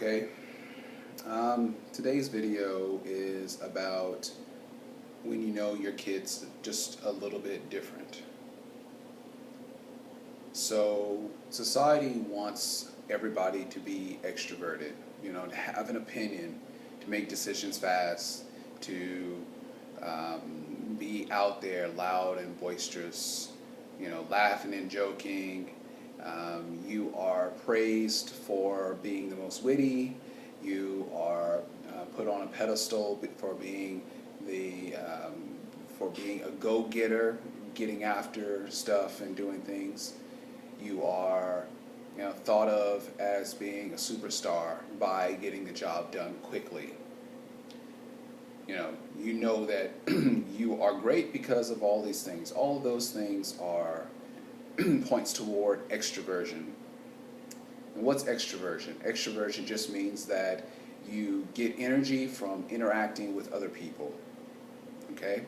Okay, today's video is about when you know your kid's just a little bit different. So society wants everybody to be extroverted, to have an opinion, to make decisions fast, to be out there loud and boisterous, laughing and joking. You are praised for being the most witty. You are put on a pedestal for being a go-getter, getting after stuff and doing things. You are thought of as being a superstar by getting the job done quickly. You know that you are great because of all these things. All of those things are points toward extroversion. And what's extroversion? Extroversion just means that you get energy from interacting with other people. Okay?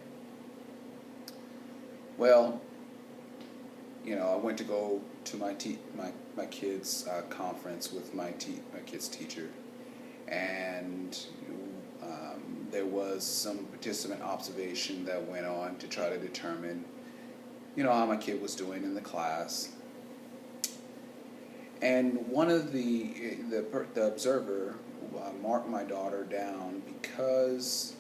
Well, I went to go to my kids' conference with my kids' teacher, and there was some participant observation that went on to try to determine, how my kid was doing in the class. And one of the observer marked my daughter down because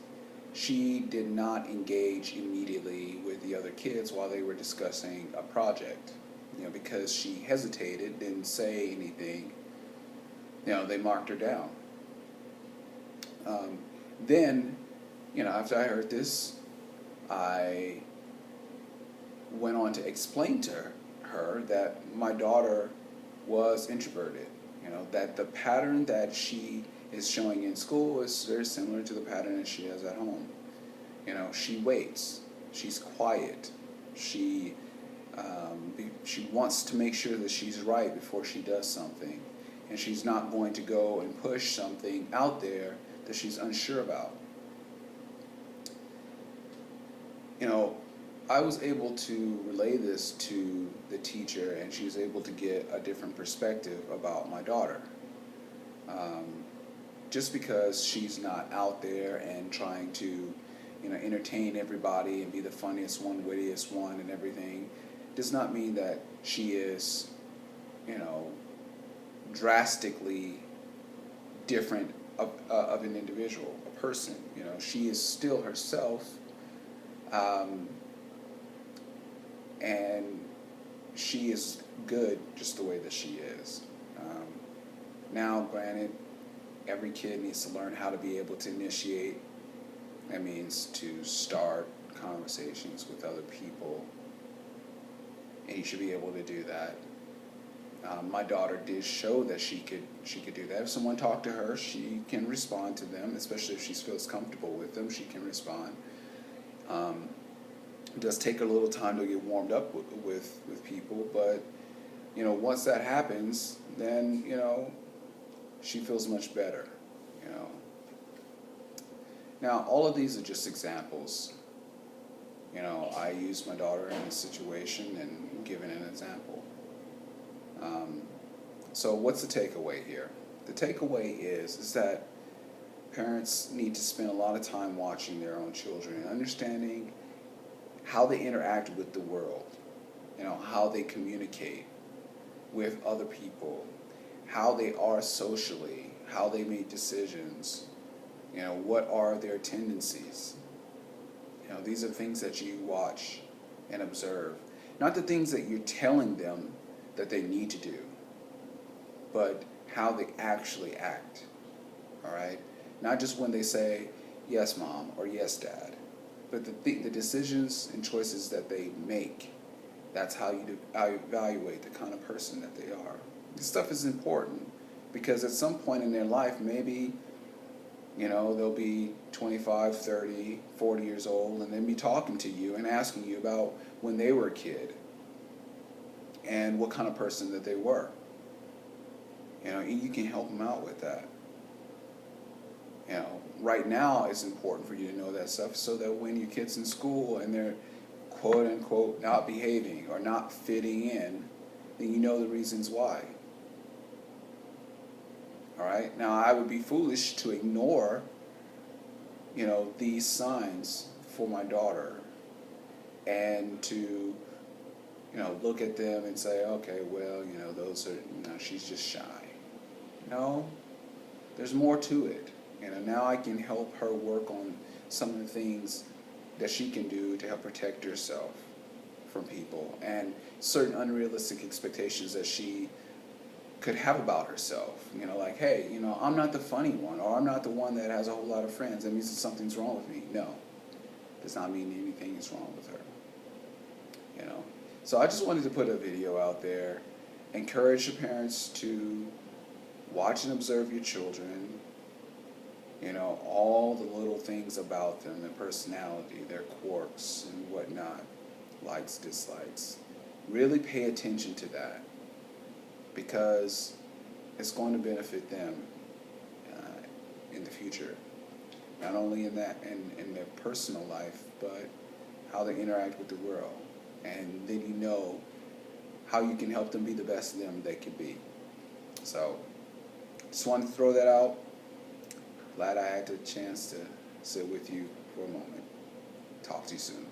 she did not engage immediately with the other kids while they were discussing a project. Because she hesitated, didn't say anything, they marked her down. Then, after I heard this, I went on to explain to her that my daughter was introverted. That the pattern that she is showing in school is very similar to the pattern that she has at home. She waits. She's quiet. She wants to make sure that she's right before she does something. And she's not going to go and push something out there that she's unsure about. I was able to relay this to the teacher, and she was able to get a different perspective about my daughter. Just because she's not out there and trying to, entertain everybody and be the funniest one, wittiest one, and everything, does not mean that she is, drastically different of an individual, a person. She is still herself. And she is good just the way that she is. Now, granted, every kid needs to learn how to be able to initiate. That means to start conversations with other people, and you should be able to do that. My daughter did show that she could do that. If someone talked to her, she can respond to them, especially if she feels comfortable with them. She can respond. It does take a little time to get warmed up with people, but once that happens, then she feels much better. Now, all of these are just examples. I used my daughter in a situation and given an example. So what's the takeaway here? The takeaway is that parents need to spend a lot of time watching their own children and understanding how they interact with the world, how they communicate with other people, how they are socially, how they make decisions, what are their tendencies. These are things that you watch and observe. Not the things that you're telling them that they need to do, but how they actually act, all right? Not just when they say, yes, mom, or yes, dad, but the decisions and choices that they make. That's how you evaluate the kind of person that they are. This stuff is important because at some point in their life, maybe, they'll be 25, 30, 40 years old, and then be talking to you and asking you about when they were a kid and what kind of person that they were. You can help them out with that. Right now it's important for you to know that stuff so that when your kid's in school and they're quote unquote not behaving or not fitting in, then you know the reasons why. All right. Now, I would be foolish to ignore, these signs for my daughter, and to, look at them and say, okay, well, those are, she's just shy. No, there's more to it. Now I can help her work on some of the things that she can do to help protect herself from people and certain unrealistic expectations that she could have about herself. Like, hey, I'm not the funny one, or I'm not the one that has a whole lot of friends. That means that something's wrong with me. No, does not mean anything is wrong with her. So I just wanted to put a video out there, encourage your parents to watch and observe your children. All the little things about them, their personality, their quirks and whatnot, likes, dislikes. Really pay attention to that, because it's going to benefit them in the future. Not only in in their personal life, but how they interact with the world. And then how you can help them be the best them they can be. So, just wanted to throw that out. Glad I had the chance to sit with you for a moment. Talk to you soon.